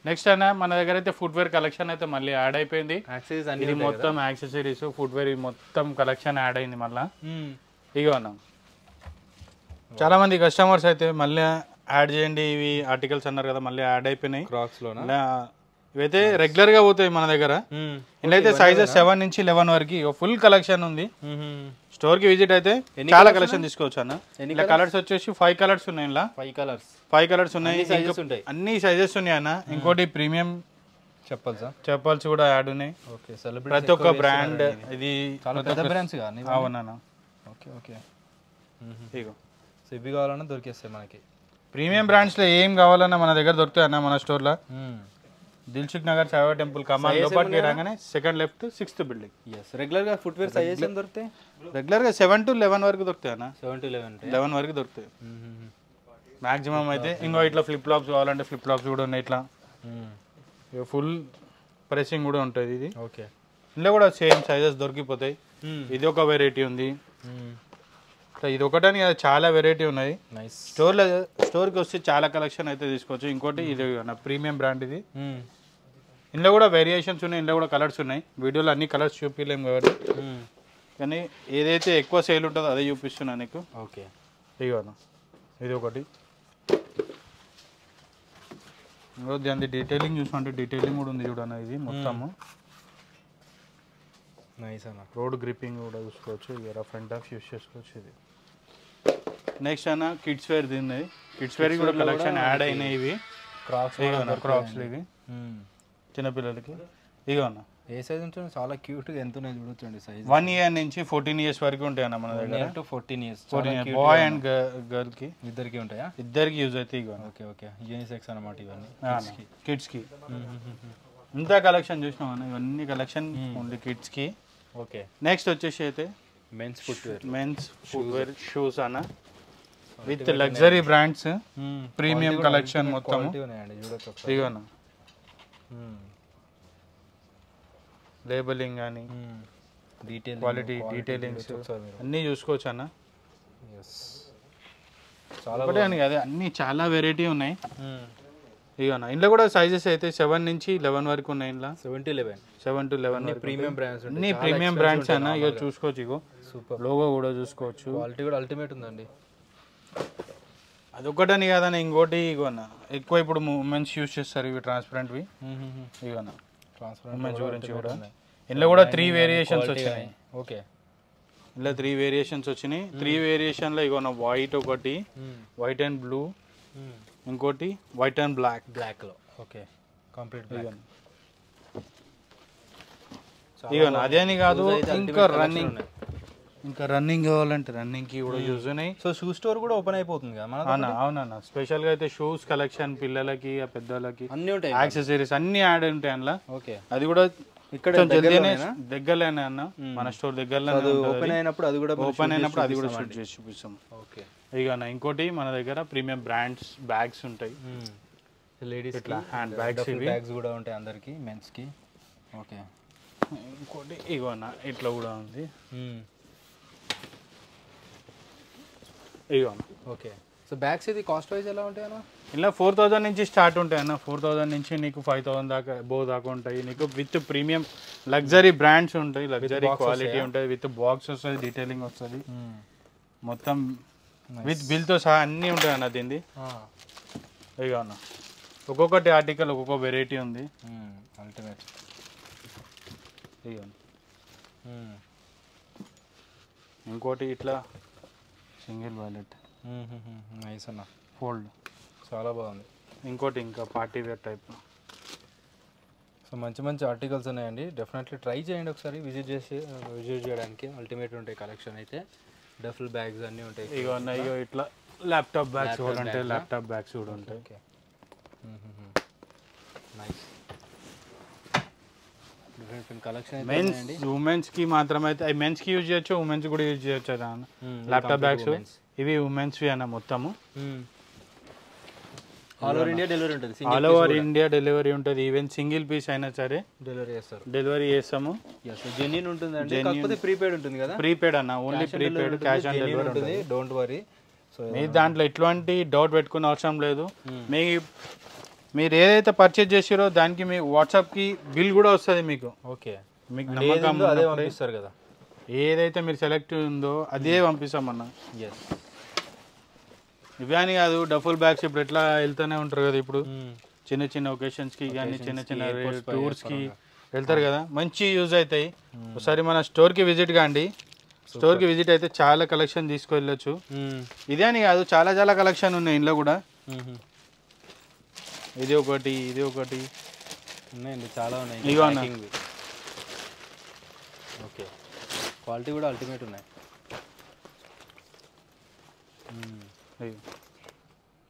Next అన్న మన దగ్గర అయితే ఫుట్వేర్ కలెక్షన్ అయితే మళ్ళీ యాడ్ అయిపోయింది. ఇది మొత్తం యాక్సెసరీస్ ఫుట్వేర్ మొత్తం కలెక్షన్ యాడ్ అయింది మళ్ళీ. ఇగో అన్న చాలా మంది కస్టమర్స్ అయితే మళ్ళీ యాడ్ చేయండి ఇవి ఆర్టికల్స్ అన్నారు కదా, మళ్ళీ యాడ్ అయిపోయినాయి. క్రాక్స్ లో ఇవైతే రెగ్యులర్ గా పోతాయి మన దగ్గర. ఇలాయితే సైజెస్ 7 నుంచి 11 వరకు ఫుల్ కలెక్షన్ ఉంది. స్టోర్ కి విజిట్ అయితే చాలా కలెక్షన్ తీసుకోవచ్చు అన్న. ఇలా కలర్స్ వచ్చేసి 5 కలర్స్ ఉన్నాయి. ఇలా 5 కలర్స్ ఉన్నాయి, అన్ని సైజెస్ ఉన్నాయి అన్న. ఇంకోటి ప్రీమియం చెప్పల్స్ కూడా యాడ్ ఉన్నాయి. ప్రతి ఒక్క బ్రాండ్ ఇది అవునా. ఇవి కావాలన్నా దొరికేస్తాయి మనకి. ప్రీమియం బ్రాండ్స్ లో ఏం కావాలన్నా మన దగ్గర దొరుకుతాయి అన్న. మన స్టోర్ లో దిల్సుఖ్ నగర్ సాయిబాబా టెంపుల్ కమాన్ లోపలికి రాగానే second left 6th building. Regular గా ఫుట్వేర్ సైజెస్ ఏం దొరుకుతాయి? రెగ్యులర్ గా 7 to 11 వరకు దొరుకుతాయి అన్న. 11 వరకు దొరుకుతాయి మాక్సిమం అయితే. ఇంకో ఇట్లా ఫ్లిప్ ఫ్లాప్స్ కావాలంటే ఫ్లిప్ ఫ్లాప్స్ కూడా ఉన్నాయి. ఇట్లా ఫుల్ ప్రెసింగ్ కూడా ఉంటుంది ఇది. ఓకే, ఇందులో కూడా సేమ్ సైజెస్ దొరికిపోతాయి. ఇది ఒక వెరైటీ ఉంది. ఇది ఒకటని చాలా వెరైటీ ఉన్నాయి. స్టోర్కి వస్తే చాలా కలెక్షన్ అయితే తీసుకోవచ్చు. ఇంకోటి ఇది ప్రీమియం బ్రాండ్ ఇది. ఇందులో కూడా వేరియేషన్స్ ఉన్నాయి, ఇందులో కూడా కలర్స్ ఉన్నాయి. వీడియోలో అన్ని కలర్స్ చూపించలేము కాబట్టి, కానీ ఏదైతే ఎక్కువ సేల్ ఉంటుందో అదే చూపిస్తున్నా నీకు. ఓకే, ఇదిగోనా ఇది ఒకటి. దాని డీటెయిలింగ్ చూసుకుంటే డీటెయిలింగ్ కూడా ఉంది చూడన్న. ఇది మొత్తము నైస్ అన్న. రోడ్ గ్రిప్పింగ్ కూడా చూసుకోవచ్చు. రఫ్ అండ్ టఫ్ యూస్ చేసుకోవచ్చు. ఇది నెక్స్ట్ అన్న కిడ్స్ వేర్ తిన్నది. కిడ్స్ వేర్ కూడా కలెక్షన్ యాడ్ అయినాయి. ఇవి క్రాక్స్ ఇవి చిన్నపిల్లలకి. ఇగో అన్న ఏ సైజ్ ఉంటుంది? చాలా క్యూట్ గా ఎంత ఉన్నాయి చూడొచ్చండి. సైజ్ 1 year నుంచి 14 years వరకు ఉంటాయి అన్న మన దగ్గర. 14 years బాయ్ అండ్ గర్ల్ కి ఇద్దరికి ఉంటాయా? ఇద్దరికి యూజ్ అయితే. ఇగో ఓకే ఓకే, యూనిసెక్స్ అన్నమాట ఇవన్నీ కిడ్స్ కి. ఇంత కలెక్షన్ చూసినాం అన్న. ఇవన్నీ కలెక్షన్ ఓన్లీ కిడ్స్ కి. ఓకే, నెక్స్ట్ వచ్చేసి అయితే మెన్స్ ఫుట్వేర్ షూస్ అన్న with luxury brands premium collection మొత్తం. ఇగోనా లేబలింగ్ కానీ క్వాలిటీ డీటెయిలింగ్స్ అన్నీ చూసుకోవచ్చు అన్న. చాలా అదే అన్నీ చాలా వెరైటీ ఉన్నాయి. ఇగోనా ఇందులో కూడా సైజెస్ అయితే 7 నుంచి 11 వరకు ఉన్నాయి. ఇంట్లో 7 to 11 ప్రీమియం బ్రాండ్స్ అన్ని ప్రీమియం బ్రాండ్స్ అన్న. ఇక చూసుకోవచ్చు. ఇగో సూపర్ లోగో కూడా చూసుకోవచ్చు. క్వాలిటీ కూడా అల్టిమేట్ ఉందండి. అదొక్కటని కాదన్న. ఇంకోటి ఇగోనా ఎక్కువ ఇప్పుడు ఉమెన్స్ యూస్ చేస్తారు ఇవి ట్రాన్స్పరెంట్వి. ఇగోనా ఉమెన్స్ గురించి కూడా ఇందులో కూడా 3 వేరియేషన్స్ వచ్చినాయి. ఓకే, ఇలా 3 వేరియేషన్స్ వచ్చినాయి. 3 వేరియేషన్లో ఇగోనా వైట్ ఒకటి, వైట్ అండ్ బ్లూ, ఇంకోటి వైట్ అండ్ బ్లాక్ లో. Okay, complete black. ఇగోనా అదేని కాదు, ఇంకా రన్నింగ్ కావాలంటే రన్నింగ్ కి కూడా యూజ్ ఉన్నాయి. సో షూ స్టోర్ కూడా ఓపెన్ అయిపోతుంది కదా? అవునన్న. స్పెషల్ గా అయితే షూస్ కలెక్షన్ పిల్లలకి పెద్దలకి అన్ని ఉంటాయి, యాక్సెసరీస్ అన్ని యాడ్ ఉంటాయి అందులో. ఓకే, అది కూడా ఇక్కడ దగ్గరలోనే అన్న. మన స్టోర్ దగ్గరలో ఓపెన్ అయినప్పుడు అది కూడా షూట్ చేసి చూపిస్తాం. ఓకే, ఇక ఇంకోటి మన దగ్గర ప్రీమియం బ్రాండ్స్ బ్యాగ్స్ ఉంటాయి. లేడీస్ ఇట్లా హ్యాండ్ బ్యాగ్స్ కూడా ఉంటాయి అందరికి, మెన్స్ కి. ఓకే, ఇంకోటి ఇగోనా ఇట్లా కూడా ఉంది. ఇగోనా ఓకే. సో బ్యాగ్స్ ఇది కాస్ట్ వైజ్ ఎలా ఉంటాయి అన్న? ఇలా 4000 నుంచి స్టార్ట్ ఉంటాయి అన్న. 4000 నుంచి నీకు 5000 దాకా దాకా ఉంటాయి నీకు. విత్ ప్రీమియం లగ్జరీ బ్రాండ్స్ ఉంటాయి, లగ్జరీ క్వాలిటీ ఉంటుంది. విత్ బాక్స్ వస్తుంది, డీటెయిలింగ్ వస్తుంది మొత్తం. విత్ బిల్తో సహా అన్నీ ఉంటాయి అన్న దీన్ని. ఇక అన్న ఒక్కొక్కటి ఆర్టికల్ ఒక్కొక్క వెరైటీ ఉంది. అల్టిమేట్. ఇక ఇంకోటి ఇట్లా సింగిల్ వాలెట్ నైస్ అన్న, ఫోల్డ్ చాలా బాగుంది. ఇంకోటి ఇంకా పార్టీ వేర్ టైప్. సో మంచి మంచి ఆర్టికల్స్ ఉన్నాయండి. డెఫినెట్లీ ట్రై చేయండి ఒకసారి విజిట్ చేయడానికి. అల్టిమేట్ ఉంటాయి కలెక్షన్ అయితే. డఫల్ బ్యాగ్స్ అన్నీ ఉంటాయి. ఇగో ఇట్లా ల్యాప్టాప్ బ్యాగ్స్ కూడా ఉంటాయి. ల్యాప్టాప్ బ్యాగ్స్ కూడా ఉంటాయి. Okay, nice. Different collection. Men's women's కి మాత్రమే అయితే మెన్స్ కి యూజ్ చేయొచ్చు, ఉమెన్స్ కూడా యూజ్ చేయొచ్చు అన్న. ల్యాప్టాప్ బ్యాగ్స్ ఇవి ఉమెన్స్ అన్న మొత్తము. ఆల్ ఓవర్ ఇండియా డెలివరీ ఉంటుంది. ఆల్ ఓవర్ ఇండియా డెలివరీ ఉంటుంది. ఈవెన్ సింగిల్ పీస్ అయినా సరే డెలివరీ చేస్తాము. జెన్యూన్ ఉంటుందండి, కాకపోతే ప్రీపెయిడ్ ఉంటుంది కదా? ప్రీపెయిడ్ అన్న, only prepaid, cash on delivery ఉంటుంది. Don't worry. మీ దాంట్లో ఎటువంటి డౌట్ పెట్టుకునే అవసరం లేదు. మీరు ఏదైతే పర్చేజ్ చేసారో దానికి మీ వాట్సాప్కి బిల్ కూడా వస్తుంది మీకు. ఓకే, మీకు నమ్మకం అదే పంపిస్తారు కదా, ఏదైతే మీరు సెలెక్ట్ ఉందో అదే పంపిస్తామన్న. ఎస్. ఇవే అని కాదు, డఫుల్ బ్యాగ్స్ ఇప్పుడు ఎట్లా వెళ్తూనే ఉంటారు కదా, ఇప్పుడు చిన్న చిన్న ఒకేషన్స్కి కానీ చిన్న చిన్న టూర్స్కి వెళ్తారు కదా, మంచి యూజ్ అవుతాయి. ఒకసారి మన స్టోర్కి విజిట్ కాండి. స్టోర్కి విజిట్ అయితే చాలా కలెక్షన్ తీసుకెళ్ళచ్చు. ఇదే అని కాదు, చాలా చాలా కలెక్షన్ ఉన్నాయి ఇంట్లో కూడా. ఇది ఒకటి ఉన్నాయండి, చాలా ఉన్నాయి. ఇగో అన్న. ఓకే, క్వాలిటీ కూడా అల్టిమేట్ ఉన్నాయి.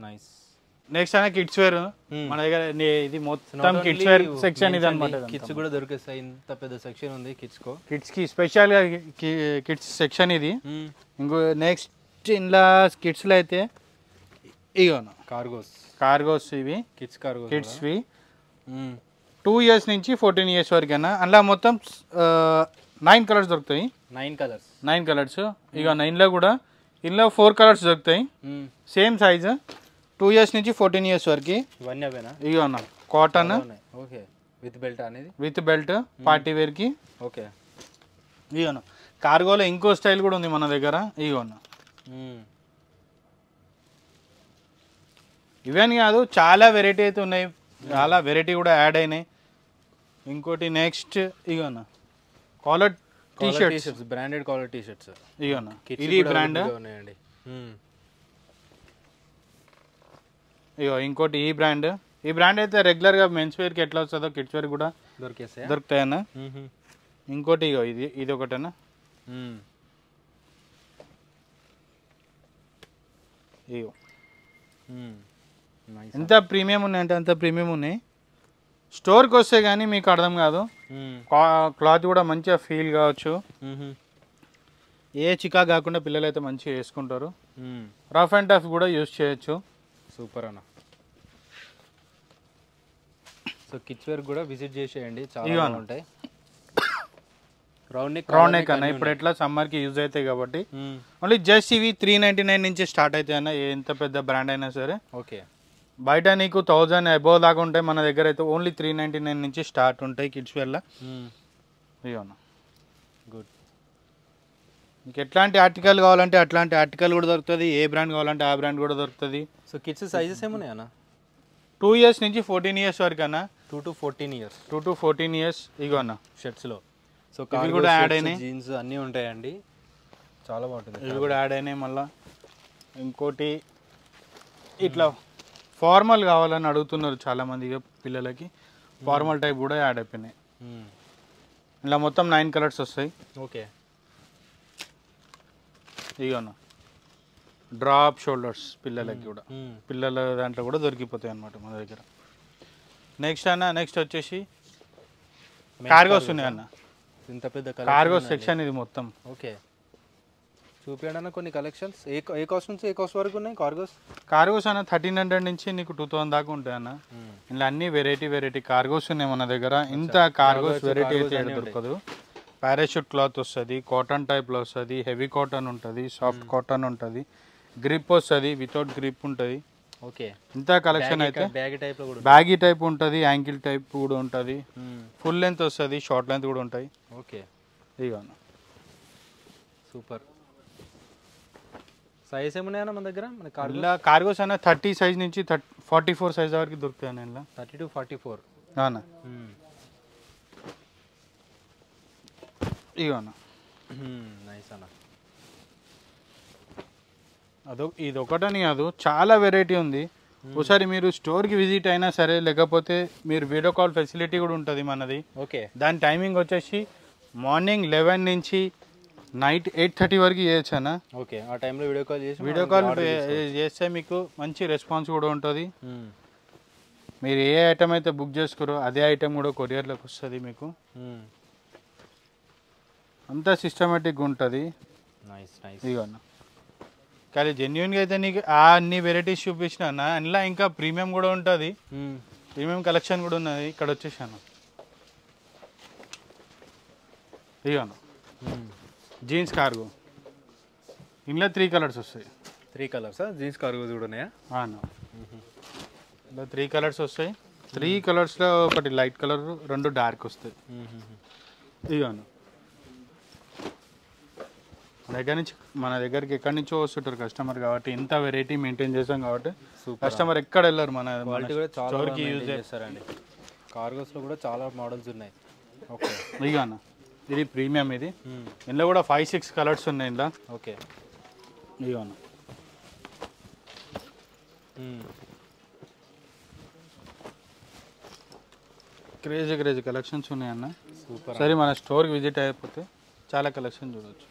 నైస్. నెక్స్ట్ అనే కిడ్స్ వేర్ మన దగ్గర. ఇది మొత్తం కిడ్స్ వేర్ సెక్షన్ ఇది అనమాట. కిడ్స్ కూడా దొరికేస్తాయి, ఇంత పెద్ద సెక్షన్ ఉంది కిడ్స్ కి స్పెషల్ గా కిడ్స్ సెక్షన్ ఇది. ఇంకో నెక్స్ట్ ఇంట్లో కిడ్స్ లో అయితే ఇగోను కార్గోస్ ఇవి కిడ్స్వి 2 years నుంచి 14 years వరకైనా. అందులో మొత్తం 9 కలర్స్ దొరుకుతాయి. 9 కలర్స్. ఇక 9లో కూడా ఇందులో 4 కలర్స్ దొరుకుతాయి, సేమ్ సైజ్. 2 years నుంచి 14 years వరకు. ఇక అన్న కాటన్ విత్ బెల్ట్ పార్టీ వేర్కి. ఓకే, ఇగోను కార్గోలో ఇంకో స్టైల్ కూడా ఉంది మన దగ్గర. ఇగోను ఇవన్నీ కాదు, చాలా వెరైటీ అయితే ఉన్నాయి, చాలా వెరైటీ కూడా యాడ్ అయినాయి. ఇంకోటి నెక్స్ట్ ఇగోనా collar T shirts, branded collar T shirts. ఇగోనా ఇది బ్రాండ్. ఇగో ఇంకోటి ఈ బ్రాండ్ అయితే రెగ్యులర్గా మెన్స్ వేర్కి ఎట్లా వస్తుందో కిడ్స్ వేర్ కూడా దొరుకుతాయన్నా. ఇంకోటి ఇగో ఇది ఒకటేనా. ఇగో ఎంత ప్రీమియం ఉన్నాయి అంటే అంత ప్రీమియం ఉన్నాయి. స్టోర్కి వస్తే కానీ మీకు అర్థం కాదు. క్లాత్ కూడా మంచిగా ఫీల్ కావచ్చు, ఏ చికా కాకుండా పిల్లలు అయితే మంచిగా వేసుకుంటారు. రఫ్ అండ్ టఫ్ కూడా యూజ్ చేయొచ్చు. సూపర్ అన్న. సో కిడ్స్ వేర్ కూడా విజిట్ చేసేయండి, చాలా ఉంటాయి. రౌండ్ నెక్ అన్న ఇప్పుడు ఎట్లా సమ్మర్కి యూజ్ అవుతాయి కాబట్టి ఓన్లీ జస్ట్ ఇవి 399 నుంచి స్టార్ట్ అవుతాయి అన్న, ఎంత పెద్ద బ్రాండ్ అయినా సరే. ఓకే, బయట నీకు 1000 అబోవ్ దాకా ఉంటాయి, మన దగ్గర అయితే ఓన్లీ 399 నుంచి స్టార్ట్ ఉంటాయి కిడ్స్ వేర్లో. ఇవన్నా గుడ్. మీకు ఎట్లాంటి ఆర్టికల్ కావాలంటే అట్లాంటి ఆర్టికల్ కూడా దొరుకుతుంది, ఏ బ్రాండ్ కావాలంటే ఆ బ్రాండ్ కూడా దొరుకుతుంది. సో కిడ్స్ సైజెస్ ఏమున్నాయి అన్న? 2 years నుంచి 14 years వరకు అన్న. 2 to 14 years. ఇగో అన్న షర్ట్స్లో. సో ఇవి కూడా యాడ్ అయినాయి, జీన్స్ అన్నీ ఉంటాయండి, చాలా బాగుంటుంది. ఇవి కూడా యాడ్ అయినాయి. మళ్ళీ ఇంకోటి ఇట్లా ఫార్మల్ కావాలని అడుగుతున్నారు చాలామంది పిల్లలకి, ఫార్మల్ టైప్ కూడా యాడ్ అయిపోయినాయి. ఇలా మొత్తం 9 కలర్స్ వస్తాయి. ఓకే, ఇగోనా డ్రాప్ షోల్డర్స్ పిల్లలకి కూడా, పిల్లల దాంట్లో కూడా దొరికిపోతాయి అన్నమాట మన దగ్గర. నెక్స్ట్ వచ్చేసి కార్గోస్ ఉన్నాయి అన్న. ఇంత పెద్ద కార్గోస్ సెక్షన్ ఇది మొత్తం. ఓకే, చూపించండి అన్న కొన్ని కలెక్షన్స్. ఏ కాస్ట్ నుంచి ఏ కాస్ట్ వరకు ఉన్నాయి కార్గోస్ అన్న 1300 నుంచి నీకు 2000 దాకా ఉంటాయి అన్న. ఇలా అన్ని వెరైటీ కార్గోస్ ఉన్నాయి మన దగ్గర. ఇంత కార్గోస్ వెరైటీ అయితే దొరకదు. పారాషూట్ క్లాత్ వస్తుంది, కాటన్ టైప్లో వస్తుంది, హెవీ కాటన్ ఉంటుంది, సాఫ్ట్ కాటన్ ఉంటుంది, గ్రిప్ వస్తుంది, వితౌట్ గ్రిప్ ఉంటుంది. ఓకే, ఇంత కలెక్షన్ అయితే బ్యాగీ టైప్ ఉంటుంది, యాంకిల్ టైప్ కూడా ఉంటుంది, ఫుల్ లెంత్ వస్తుంది, షార్ట్ లెంత్ కూడా ఉంటాయి. ఓకే, ఇక సూపర్. సైజ్ ఏమున్నాయన్న మన దగ్గర? ఇలా కార్గోస్ అన్న 30 సైజ్ నుంచి 44 సైజ్ వరకు దొరుకుతాయి అన్న. ఇలా 30 to 44 అన్న. ఇక అన్న నైస్ అన్న. ఇది ఒకటని కాదు, చాలా వెరైటీ ఉంది. ఒకసారి మీరు స్టోర్కి విజిట్ అయినా సరే, లేకపోతే మీరు వీడియో కాల్ ఫెసిలిటీ కూడా ఉంటుంది మనది. ఓకే, దాని టైమింగ్ వచ్చేసి మార్నింగ్ 11 నుంచి నైట్ 8:30 వరకు చేయొచ్చు అన్న. ఓకే, ఆ టైంలో వీడియో కాల్ చేస్తే మీకు మంచి రెస్పాన్స్ కూడా ఉంటుంది. మీరు ఏ ఐటమ్ అయితే బుక్ చేసుకోరో అదే ఐటమ్ కూడా కొరియర్లోకి వస్తుంది మీకు. అంతా సిస్టమేటిక్గా ఉంటుంది. ఇక అన్న కానీ జెన్యున్గా అయితే నీకు అన్ని వెరైటీస్ చూపించిన అన్న. అందులో ఇంకా ప్రీమియం కూడా ఉంటుంది, ప్రీమియం కలెక్షన్ కూడా ఉన్నది. ఇక్కడ వచ్చేసాను ఇక అన్న జీన్స్ కార్గో. ఇందులో 3 కలర్స్ వస్తాయి. 3 కలర్స్ జీన్స్ కార్గోస్ కూడా ఉన్నాయా? ఇలా 3 కలర్స్ వస్తాయి. 3 కలర్స్లో ఒకటి లైట్ కలర్, 2 డార్క్ వస్తాయి. ఇదిగోను మన దగ్గరికి ఎక్కడి నుంచో వస్తుంటారు కస్టమర్, కాబట్టి ఇంత వెరైటీ మెయింటైన్ చేస్తాం కాబట్టి కస్టమర్ ఎక్కడ వెళ్ళరు. మన క్వాలిటీ కూడా చాలా యూజ్ చేస్తారండి. కార్గోస్లో కూడా చాలా మోడల్స్ ఉన్నాయి. ఓకే ఇదిగోను ఇది ప్రీమియం. ఇది ఇందులో కూడా 5-6 కలర్స్ ఉన్నాయి ఇందులో. ఓకే ఇదిగోను క్రేజీ కలెక్షన్స్ ఉన్నాయన్న. సూపర్. సరే మన స్టోర్కి విజిట్ అయిపోతే చాలా కలెక్షన్ చూడవచ్చు.